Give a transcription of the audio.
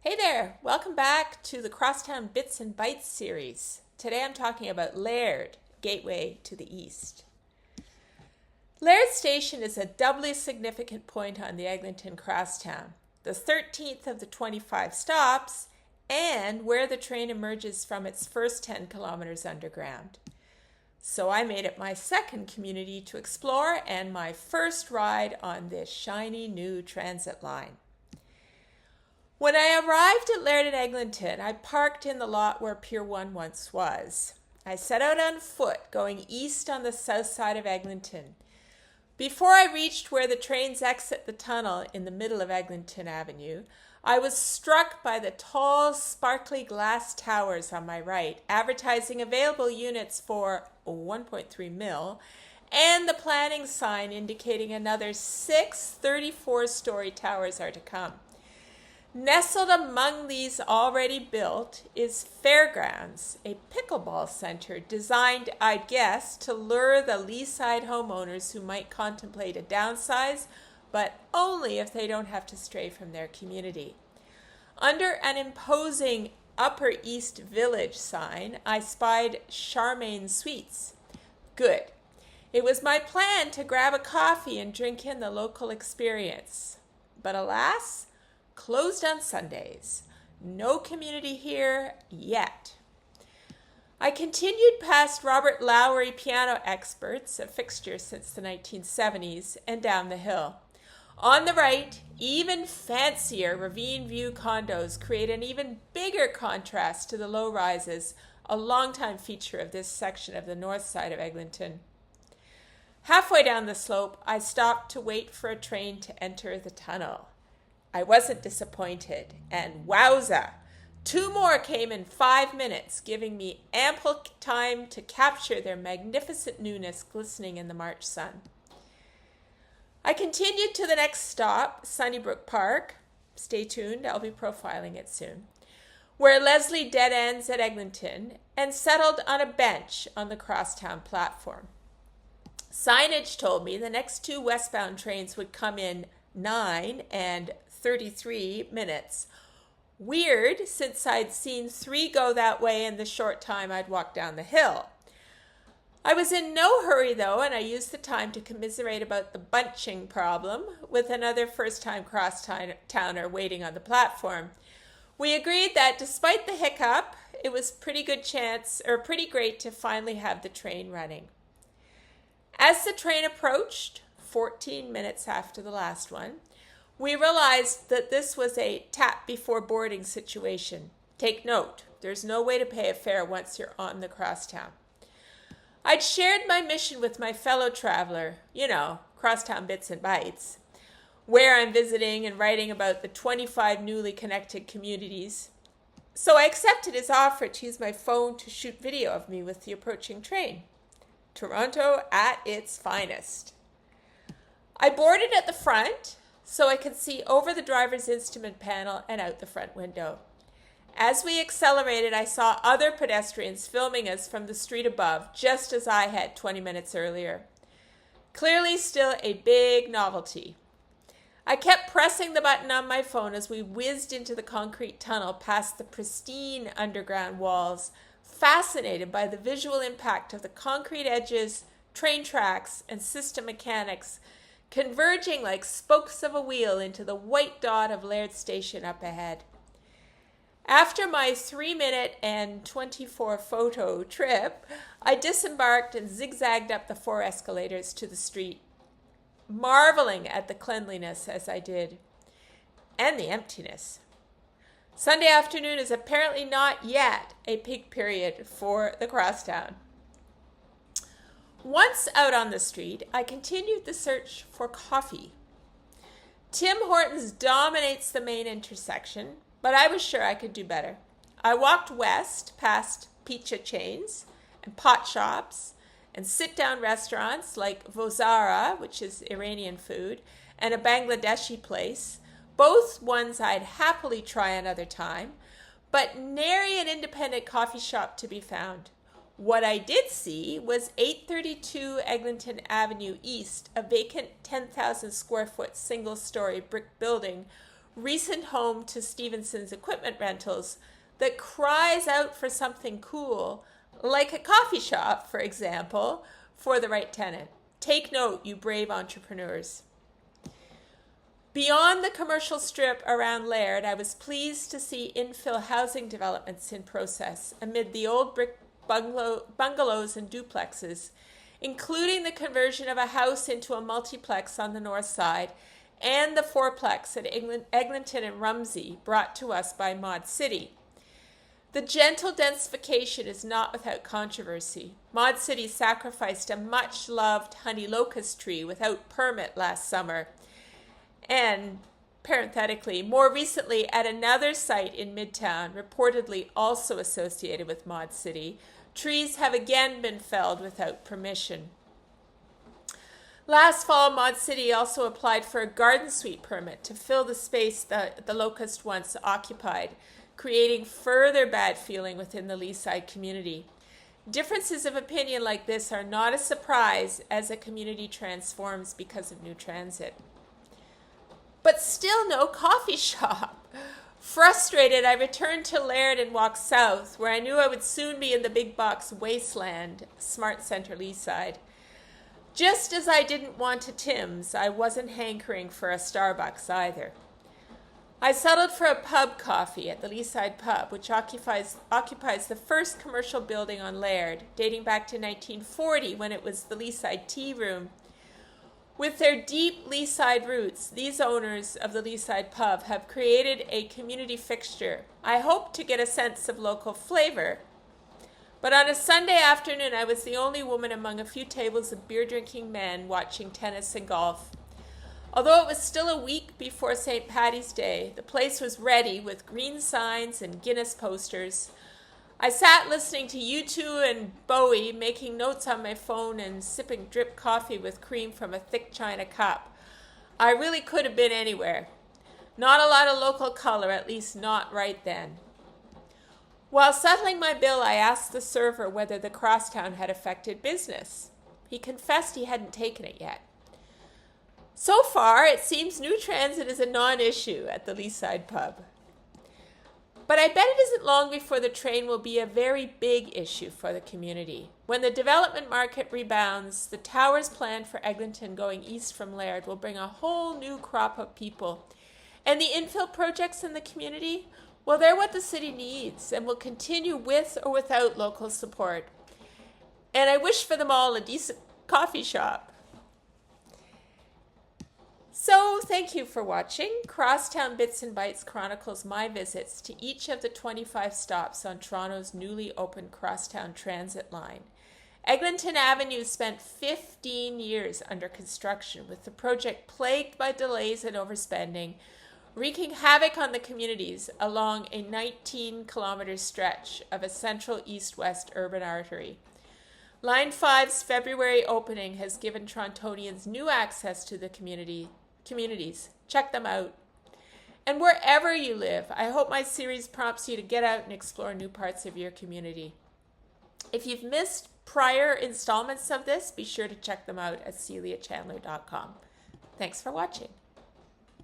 Hey there, welcome back to the Crosstown Bits and Bites series. Today I'm talking about Laird, gateway to the east. Laird Station is a doubly significant point on the Eglinton Crosstown, the 13th of the 25 stops, and where the train emerges from its first 10 kilometers underground. So I made it my second community to explore and my first ride on this shiny new transit line. When I arrived at Laird and Eglinton, I parked in the lot where Pier 1 once was. I set out on foot, going east on the south side of Eglinton. Before I reached where the trains exit the tunnel in the middle of Eglinton Avenue, I was struck by the tall, sparkly glass towers on my right, advertising available units for 1.3 mil, and the planning sign indicating another 6 34-story towers are to come. Nestled among these already built is Fairgrounds, a pickleball center designed, I'd guess, to lure the Leaside homeowners who might contemplate a downsize, but only if they don't have to stray from their community. Under an imposing Upper East Village sign, I spied Charmaine Suites. Good. It was my plan to grab a coffee and drink in the local experience. But alas, closed on Sundays. No community here yet. I continued past Robert Lowry Piano Experts, a fixture since the 1970s, and down the hill. On the right, even fancier Ravine View condos create an even bigger contrast to the low-rises, a longtime feature of this section of the north side of Eglinton. Halfway down the slope, I stopped to wait for a train to enter the tunnel. I wasn't disappointed, and wowza! 2 more came in 5 minutes, giving me ample time to capture their magnificent newness glistening in the March sun. I continued to the next stop, Sunnybrook Park. Stay tuned, I'll be profiling it soon. Where Leslie dead ends at Eglinton, and settled on a bench on the Crosstown platform. Signage told me the next 2 westbound trains would come in 9 and 33 minutes. Weird, since I'd seen 3 go that way in the short time I'd walked down the hill. I was in no hurry, though, and I used the time to commiserate about the bunching problem with another first-time crosstowner waiting on the platform. We agreed that despite the hiccup, it was pretty great to finally have the train running. As the train approached, 14 minutes after the last one, we realized that this was a tap before boarding situation. Take note, there's no way to pay a fare once you're on the Crosstown. I'd shared my mission with my fellow traveler, Crosstown Bits and Bites, where I'm visiting and writing about the 25 newly connected communities. So I accepted his offer to use my phone to shoot video of me with the approaching train. Toronto at its finest. I boarded at the front so I could see over the driver's instrument panel and out the front window. As we accelerated, I saw other pedestrians filming us from the street above, just as I had 20 minutes earlier. Clearly still a big novelty. I kept pressing the button on my phone as we whizzed into the concrete tunnel past the pristine underground walls, fascinated by the visual impact of the concrete edges, train tracks, and system mechanics converging like spokes of a wheel into the white dot of Laird Station up ahead. After my 3-minute and 24-photo trip, I disembarked and zigzagged up the 4 escalators to the street, marveling at the cleanliness as I did, and the emptiness. Sunday afternoon is apparently not yet a peak period for the Crosstown. Once out on the street, I continued the search for coffee. Tim Hortons dominates the main intersection, but I was sure I could do better. I walked west past pizza chains and pot shops and sit-down restaurants like Vozara, which is Iranian food, and a Bangladeshi place, both ones I'd happily try another time, but nary an independent coffee shop to be found. What I did see was 832 Eglinton Avenue East, a vacant 10,000 square foot single-story brick building recent home to Stevenson's equipment rentals that cries out for something cool, like a coffee shop, for example, for the right tenant. Take note, you brave entrepreneurs. Beyond the commercial strip around Laird, I was pleased to see infill housing developments in process amid the old brick bungalows and duplexes, including the conversion of a house into a multiplex on the north side and the fourplex at Eglinton and Rumsey, brought to us by Mod City. The gentle densification is not without controversy. Mod City sacrificed a much-loved honey locust tree without permit last summer. And, parenthetically, more recently at another site in Midtown, reportedly also associated with Mod City, trees have again been felled without permission. Last fall, Mod City also applied for a garden suite permit to fill the space that the locust once occupied, creating further bad feeling within the Leaside community. Differences of opinion like this are not a surprise as a community transforms because of new transit. But still no coffee shop. Frustrated, I returned to Laird and walked south, where I knew I would soon be in the big box wasteland, Smart Center Leaside. Just as I didn't want a Tim's, I wasn't hankering for a Starbucks either. I settled for a pub coffee at the Leaside Pub, which occupies the first commercial building on Laird, dating back to 1940 when it was the Leaside Tea Room. With their deep Leaside roots, these owners of the Leaside Pub have created a community fixture. I hope to get a sense of local flavor. But on a Sunday afternoon, I was the only woman among a few tables of beer-drinking men watching tennis and golf. Although it was still a week before St. Paddy's Day, the place was ready with green signs and Guinness posters. I sat listening to U2 and Bowie, making notes on my phone and sipping drip coffee with cream from a thick china cup. I really could have been anywhere. Not a lot of local color, at least not right then. While settling my bill, I asked the server whether the Crosstown had affected business. He confessed he hadn't taken it yet. So far, it seems new transit is a non-issue at the Leaside Pub. But I bet it isn't long before the train will be a very big issue for the community. When the development market rebounds, the towers planned for Eglinton going east from Laird will bring a whole new crop of people. And the infill projects in the community, well, they're what the city needs and will continue with or without local support. And I wish for them all a decent coffee shop. So, thank you for watching. Crosstown Bits and Bites chronicles my visits to each of the 25 stops on Toronto's newly opened Crosstown Transit line. Eglinton Avenue spent 15 years under construction, with the project plagued by delays and overspending, wreaking havoc on the communities along a 19-kilometer stretch of a central east-west urban artery. Line 5's February opening has given Torontonians new access to the communities. Check them out. And wherever you live, I hope my series prompts you to get out and explore new parts of your community. If you've missed prior installments of this, be sure to check them out at celiachandler.com. Thanks for watching.